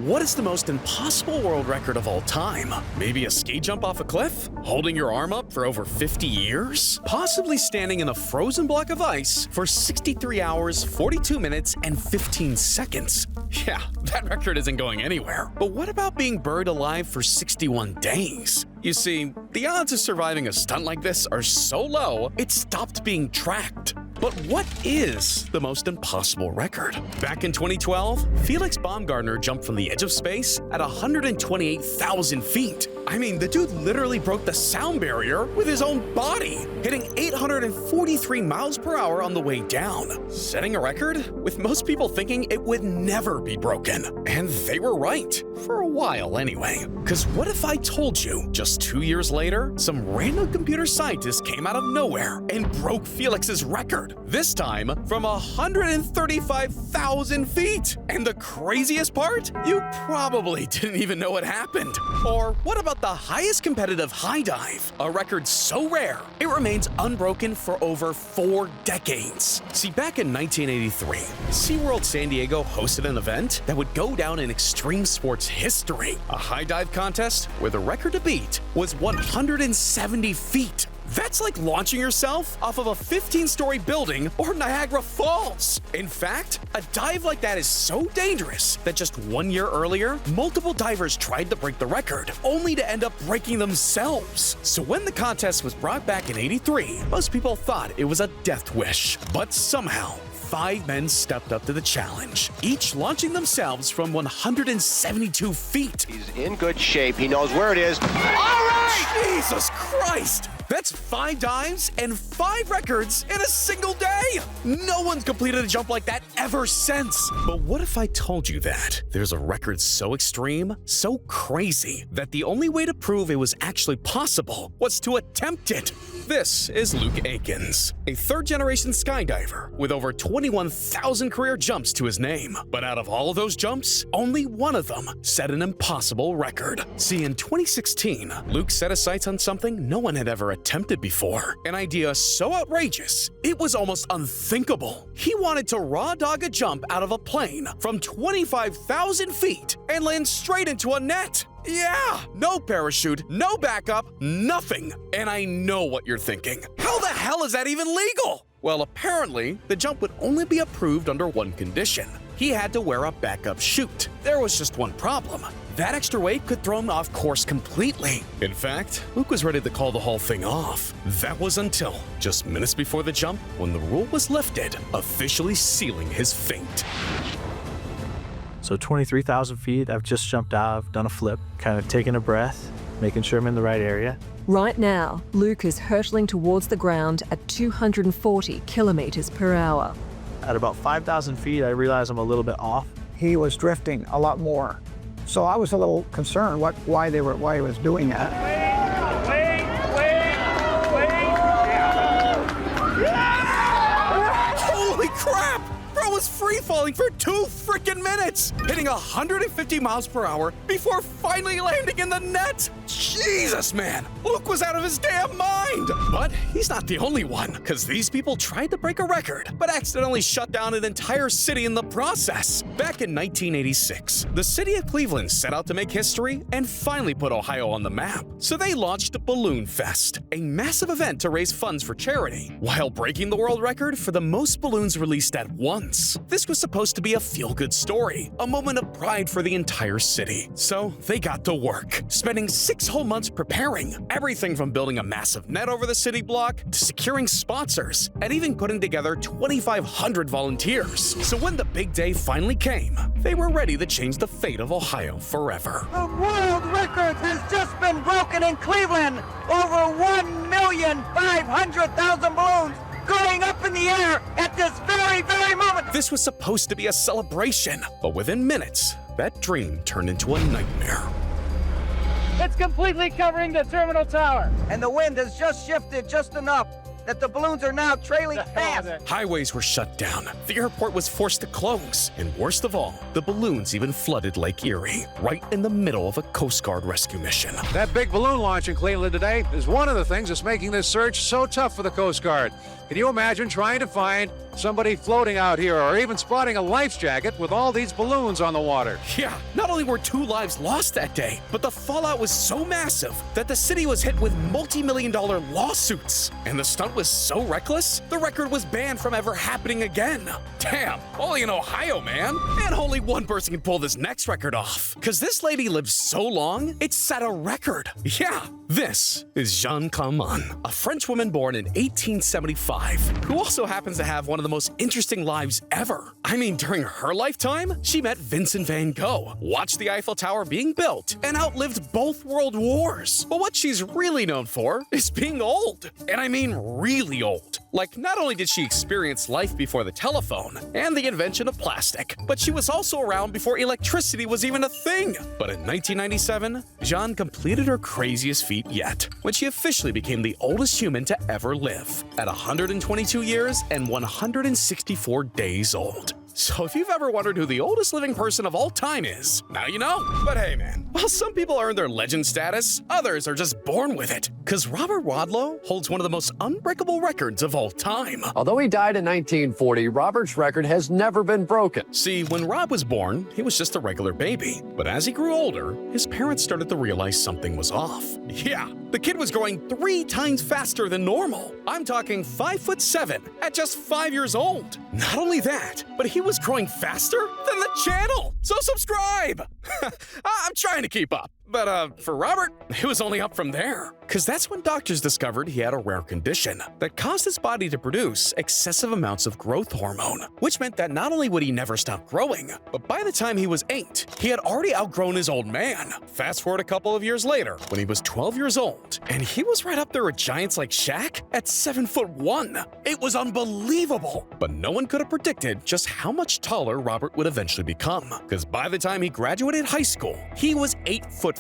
what is the most impossible world record of all time? Maybe a ski jump off a cliff? Holding your arm up for over 50 years? Possibly standing in a frozen block of ice for 63 hours, 42 minutes, and 15 seconds? Yeah, that record isn't going anywhere. But what about being buried alive for 61 days? You see, the odds of surviving a stunt like this are so low, it stopped being tracked. But what is the most impossible record? Back in 2012, Felix Baumgartner jumped from the edge of space at 128,000 feet. I mean, the dude literally broke the sound barrier with his own body, hitting 843 miles per hour on the way down, setting a record with most people thinking it would never be broken. And they were right, for a while anyway. Because what if I told you, just 2 years later, some random computer scientist came out of nowhere and broke Felix's record, this time from 135,000 feet. And the craziest part? You probably didn't even know it happened. Or what about the highest competitive high dive? A record so rare, it remains unbroken for over 4 decades. See, back in 1983, SeaWorld San Diego hosted an event that would go down in extreme sports history. A high dive contest where the record to beat was 170 feet. That's like launching yourself off of a 15-story building or Niagara Falls. In fact, a dive like that is so dangerous that just 1 year earlier, multiple divers tried to break the record, only to end up breaking themselves. So when the contest was brought back in '83, most people thought it was a death wish. But somehow, 5 men stepped up to the challenge, each launching themselves from 172 feet. He's in good shape. He knows where it is. All right! Jesus Christ! That's 5 dives and 5 records in a single day! No one's completed a jump like that ever since! But what if I told you that there's a record so extreme, so crazy, that the only way to prove it was actually possible was to attempt it? This is Luke Akins, a third-generation skydiver with over 21,000 career jumps to his name. But out of all of those jumps, only one of them set an impossible record. See, in 2016, Luke set his sights on something no one had ever attempted before. An idea so outrageous, it was almost unthinkable. He wanted to raw dog a jump out of a plane from 25,000 feet and land straight into a net. Yeah, no parachute, no backup, nothing. And I know what you're thinking. How the hell is that even legal? Well, apparently, the jump would only be approved under one condition. He had to wear a backup chute. There was just one problem. That extra weight could throw him off course completely. In fact, Luke was ready to call the whole thing off. That was until just minutes before the jump when the rule was lifted, officially sealing his fate. So 23,000 feet, I've just jumped out, I've done a flip, kind of taking a breath, making sure I'm in the right area. Right now, Luke is hurtling towards the ground at 240 kilometers per hour. At about 5,000 feet, I realize I'm a little bit off. He was drifting a lot more. So I was a little concerned why he was doing that. Wait! Holy crap! Bro was free-falling for 2 freaking minutes, hitting 150 miles per hour before finally landing in the net. Jesus, man! Luke was out of his damn mind! But he's not the only one, because these people tried to break a record, but accidentally shut down an entire city in the process. Back in 1986, the city of Cleveland set out to make history and finally put Ohio on the map. So they launched Balloon Fest, a massive event to raise funds for charity, while breaking the world record for the most balloons released at once. This was supposed to be a feel-good story, a moment of pride for the entire city. So they got to work, spending 6 whole months preparing. Everything from building a massive net over the city block to securing sponsors and even putting together 2,500 volunteers. So when the big day finally came, they were ready to change the fate of Ohio forever. The world record has just been broken in Cleveland. Over 1,500,000 balloons going up in the air at this very, very moment. This was supposed to be a celebration, but within minutes, that dream turned into a nightmare. It's completely covering the terminal tower. And the wind has just shifted just enough that the balloons are now trailing fast. Highways were shut down, the airport was forced to close, and worst of all, the balloons even flooded Lake Erie, right in the middle of a Coast Guard rescue mission. That big balloon launch in Cleveland today is one of the things that's making this search so tough for the Coast Guard. Can you imagine trying to find somebody floating out here or even spotting a life jacket with all these balloons on the water. Yeah, not only were 2 lives lost that day, but the fallout was so massive that the city was hit with multi-million-dollar lawsuits. And the stunt was so reckless, the record was banned from ever happening again. Damn, only in Ohio, man. And only one person can pull this next record off. Because this lady lived so long, it set a record. Yeah, this is Jeanne Calment, a French woman born in 1875, who also happens to have one of the most interesting lives ever. I mean, during her lifetime, she met Vincent van Gogh, watched the Eiffel Tower being built, and outlived both world wars. But what she's really known for is being old. And I mean really old. Like, not only did she experience life before the telephone and the invention of plastic, but she was also around before electricity was even a thing. But in 1997, Jeanne completed her craziest feat yet, when she officially became the oldest human to ever live, at 122 years and 164 days old. So if you've ever wondered who the oldest living person of all time is, now you know. But hey man, while some people earn their legend status, others are just born with it. Cause Robert Rodlo holds one of the most unbreakable records of all time. Although he died in 1940, Robert's record has never been broken. See, when Rob was born, he was just a regular baby. But as he grew older, his parents started to realize something was off. Yeah, the kid was growing 3 times faster than normal. I'm talking 5'7" at just 5 years old. Not only that, but he was growing faster than the channel. So subscribe! I'm trying to keep up. But for Robert, it was only up from there. Cause that's when doctors discovered he had a rare condition that caused his body to produce excessive amounts of growth hormone, which meant that not only would he never stop growing, but by the time he was 8, he had already outgrown his old man. Fast forward a couple of years later, when he was 12 years old, and he was right up there with giants like Shaq at 7'1". It was unbelievable. But no one could have predicted just how much taller Robert would eventually become. Cause by the time he graduated high school, he was 8'4".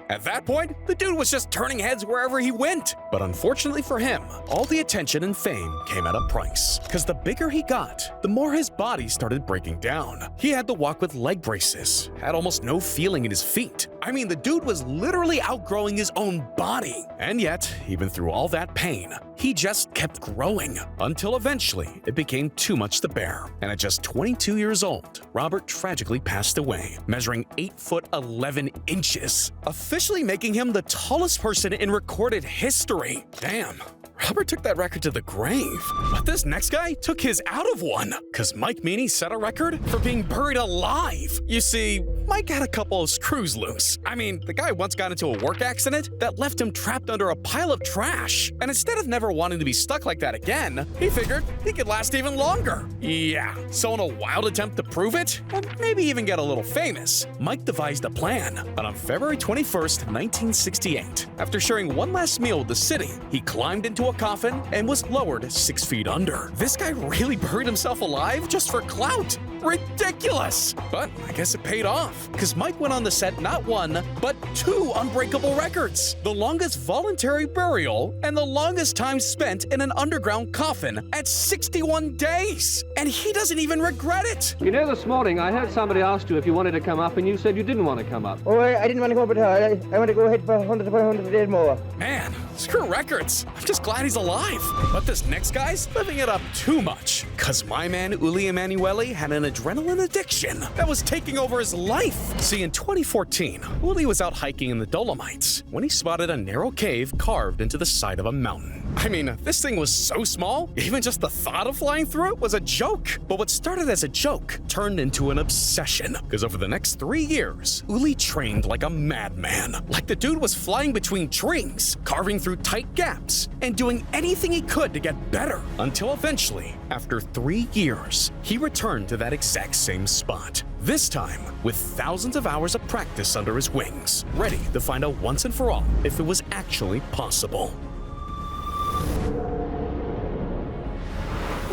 At that point, the dude was just turning heads wherever he went. But unfortunately for him, all the attention and fame came at a price. Cause the bigger he got, the more his body started breaking down. He had to walk with leg braces, had almost no feeling in his feet. I mean, the dude was literally outgrowing his own body. And yet, even through all that pain, he just kept growing until eventually it became too much to bear. And at just 22 years old, Robert tragically passed away, measuring 8'11". Officially making him the tallest person in recorded history. Damn. Robert took that record to the grave. But this next guy took his out of one, cause Mike Meany set a record for being buried alive. You see, Mike had a couple of screws loose. I mean, the guy once got into a work accident that left him trapped under a pile of trash. And instead of never wanting to be stuck like that again, he figured he could last even longer. Yeah, so in a wild attempt to prove it, and maybe even get a little famous, Mike devised a plan. And on February 21st, 1968, after sharing one last meal with the city, he climbed into a coffin and was lowered 6 feet under. This guy really buried himself alive just for clout. Ridiculous! But I guess it paid off, because Mike went on to set not one, but 2 unbreakable records. The longest voluntary burial and the longest time spent in an underground coffin at 61 days. And he doesn't even regret it. You know, this morning I heard somebody asked you if you wanted to come up, and you said you didn't want to come up. Oh, I didn't want to go up, but I want to go ahead for 100 days more. Man, screw records. I'm just glad he's alive. But this next guy's living it up too much. Cause my man Ulie Emanueli had an adrenaline addiction that was taking over his life. See, in 2014, Ulie was out hiking in the Dolomites when he spotted a narrow cave carved into the side of a mountain. I mean, this thing was so small, even just the thought of flying through it was a joke. But what started as a joke turned into an obsession. Because over the next 3 years, Ulie trained like a madman. Like the dude was flying between trees, carving through tight gaps, and doing anything he could to get better. Until eventually, after 3 years, he returned to that exact same spot. This time, with thousands of hours of practice under his wings, ready to find out once and for all if it was actually possible.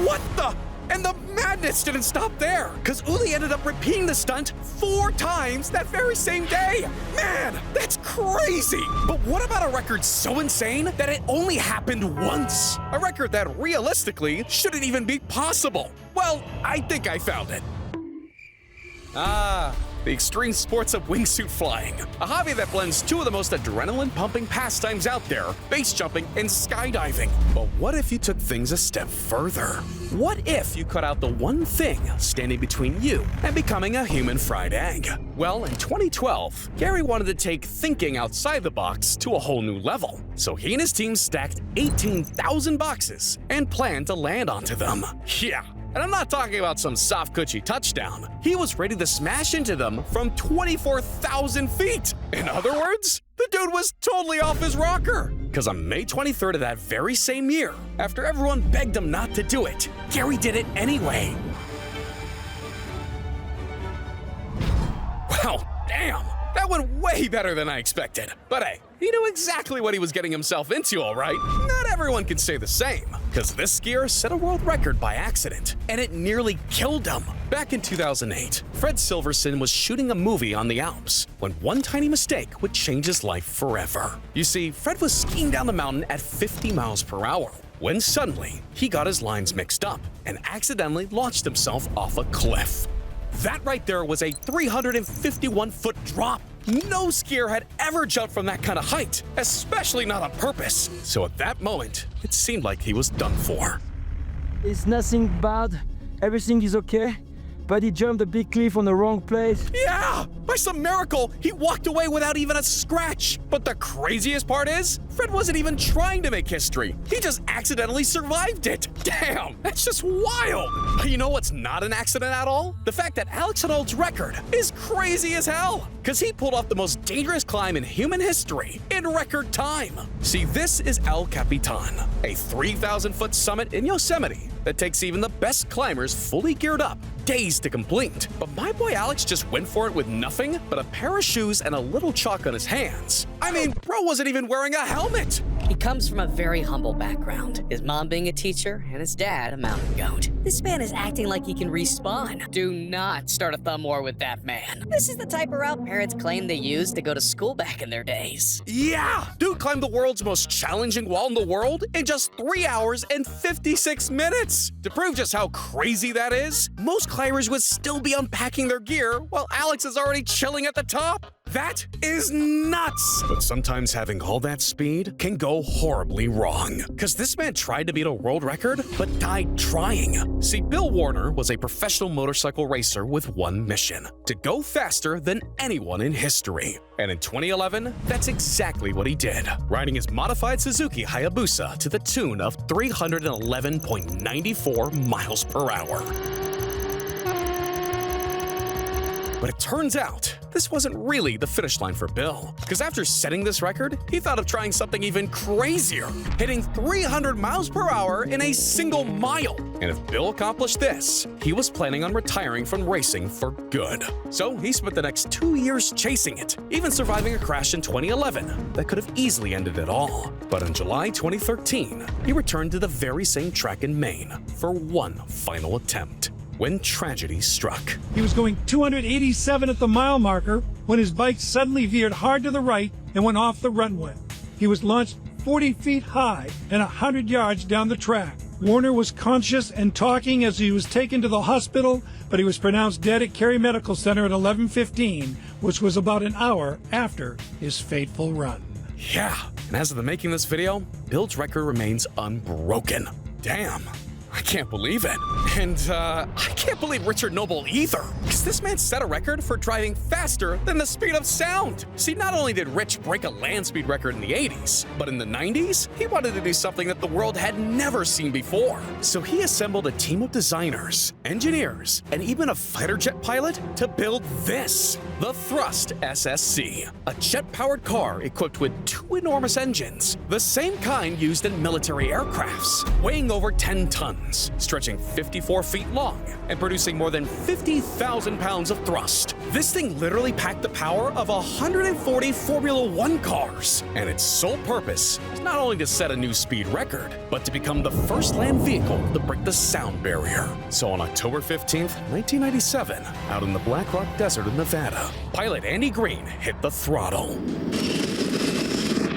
What the? And the madness didn't stop there, because Ulie ended up repeating the stunt 4 times that very same day. Man, that's crazy! But what about a record so insane that it only happened once? A record that realistically shouldn't even be possible. Well, I think I found it. the extreme sports of wingsuit flying, a hobby that blends two of the most adrenaline-pumping pastimes out there, base jumping and skydiving. But what if you took things a step further? What if you cut out the one thing standing between you and becoming a human fried egg? Well, in 2012, Gary wanted to take thinking outside the box to a whole new level. So he and his team stacked 18,000 boxes and planned to land onto them. Yeah. And I'm not talking about some soft coochie touchdown. He was ready to smash into them from 24,000 feet. In other words, the dude was totally off his rocker. Because on May 23rd of that very same year, after everyone begged him not to do it, Gary did it anyway. Wow, damn. That went way better than I expected. But hey, he knew exactly what he was getting himself into, all right? Not everyone can say the same, because this skier set a world record by accident, and it nearly killed him. Back in 2008, Fred Silverson was shooting a movie on the Alps when one tiny mistake would change his life forever. You see, Fred was skiing down the mountain at 50 miles per hour when suddenly he got his lines mixed up and accidentally launched himself off a cliff. That right there was a 351-foot drop. No skier had ever jumped from that kind of height, especially not on purpose. So at that moment, it seemed like he was done for. It's nothing bad. Everything is okay. But he jumped a big cliff on the wrong place. Yeah! By some miracle, he walked away without even a scratch. But the craziest part is, Fred wasn't even trying to make history. He just accidentally survived it. Damn, that's just wild. But you know what's not an accident at all? The fact that Alex Honnold's record is crazy as hell. Because he pulled off the most dangerous climb in human history in record time. See, this is El Capitan, a 3,000-foot summit in Yosemite that takes even the best climbers fully geared up days to complete. But my boy Alex just went for it with nothing but a pair of shoes and a little chalk on his hands. I mean, bro wasn't even wearing a helmet. He comes from a very humble background, his mom being a teacher and his dad a mountain goat. This man is acting like he can respawn. Do not start a thumb war with that man. This is the type of route parents claim they used to go to school back in their days. Yeah, dude climbed the world's most challenging wall in the world in just 3 hours and 56 minutes. To prove just how crazy that is, most climbers would still be unpacking their gear while Alex is already chilling at the top. That is nuts! But sometimes having all that speed can go horribly wrong. Because this man tried to beat a world record, but died trying. See, Bill Warner was a professional motorcycle racer with one mission: to go faster than anyone in history. And in 2011, that's exactly what he did, riding his modified Suzuki Hayabusa to the tune of 311.94 miles per hour. But it turns out, this wasn't really the finish line for Bill. Because after setting this record, he thought of trying something even crazier, hitting 300 miles per hour in a single mile. And if Bill accomplished this, he was planning on retiring from racing for good. So he spent the next 2 years chasing it, even surviving a crash in 2011 that could have easily ended it all. But in July 2013, he returned to the very same track in Maine for one final attempt, when tragedy struck. He was going 287 at the mile marker when his bike suddenly veered hard to the right and went off the runway. He was launched 40 feet high and 100 yards down the track. Warner was conscious and talking as he was taken to the hospital, but he was pronounced dead at Cary Medical Center at 11:15, which was about an hour after his fateful run. Yeah, and as of the making of this video, Bill's record remains unbroken. Damn. I can't believe it. And I can't believe Richard Noble either, because this man set a record for driving faster than the speed of sound. See, not only did Rich break a land speed record in the 80s, but in the 90s, he wanted to do something that the world had never seen before. So he assembled a team of designers, engineers, and even a fighter jet pilot to build this, the Thrust SSC, a jet-powered car equipped with 2 enormous engines, the same kind used in military aircrafts, weighing over 10 tons, stretching 54 feet long, and producing more than 50,000 pounds of thrust. This thing literally packed the power of 140 Formula One cars, and its sole purpose is not only to set a new speed record, but to become the first land vehicle to break the sound barrier. So on October 15th, 1997, out in the Black Rock Desert of Nevada, pilot Andy Green hit the throttle.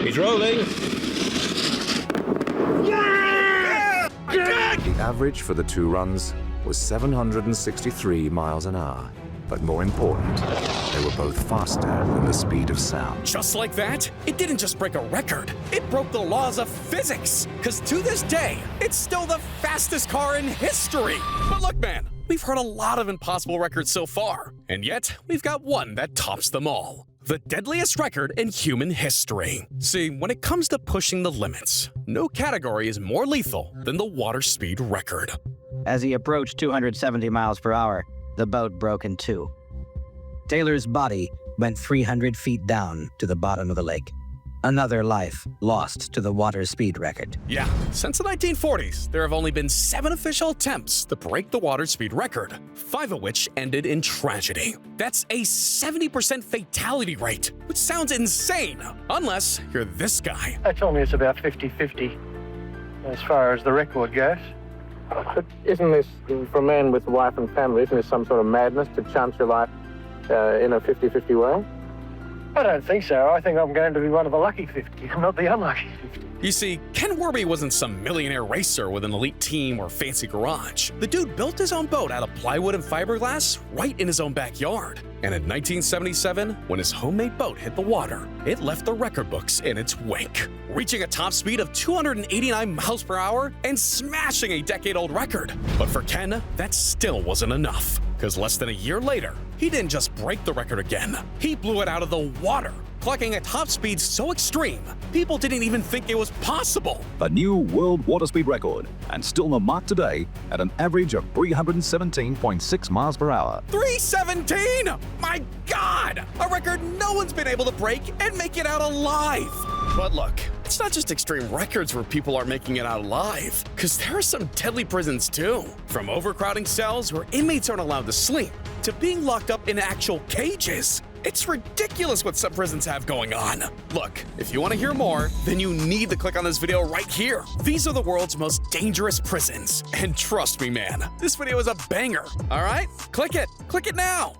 He's rolling. The average for the 2 runs was 763 miles an hour. But more important, they were both faster than the speed of sound. Just like that, it didn't just break a record, it broke the laws of physics. Because to this day, it's still the fastest car in history. But look, man, we've heard a lot of impossible records so far, and yet we've got one that tops them all. The deadliest record in human history. See, when it comes to pushing the limits, no category is more lethal than the water speed record. As he approached 270 miles per hour, the boat broke in two. Taylor's body went 300 feet down to the bottom of the lake. Another life lost to the water speed record. Yeah, since the 1940s, there have only been 7 official attempts to break the water speed record, 5 of which ended in tragedy. That's a 70% fatality rate, which sounds insane, unless you're this guy. They told me it's about 50-50 as far as the record goes. But isn't this, for a man with a wife and family, isn't this some sort of madness to chance your life in a 50-50 way? I don't think so. I think I'm going to be one of the lucky 50, not the unlucky 50. You see, Ken Werby wasn't some millionaire racer with an elite team or fancy garage. The dude built his own boat out of plywood and fiberglass right in his own backyard. And in 1977, when his homemade boat hit the water, it left the record books in its wake, reaching a top speed of 289 miles per hour and smashing a decade-old record. But for Ken, that still wasn't enough, because less than a year later, he didn't just break the record again, he blew it out of the water, clocking a top speed so extreme, people didn't even think it was possible. A new world water speed record, and still the mark today at an average of 317.6 miles per hour. 317! My God! A record no one's been able to break and make it out alive! But look, it's not just extreme records where people are making it out alive, because there are some deadly prisons too. From overcrowding cells where inmates aren't allowed to sleep, to being locked up in actual cages. It's ridiculous what some prisons have going on. Look, if you want to hear more, then you need to click on this video right here. These are the world's most dangerous prisons. And trust me, man, this video is a banger. All right? Click it now.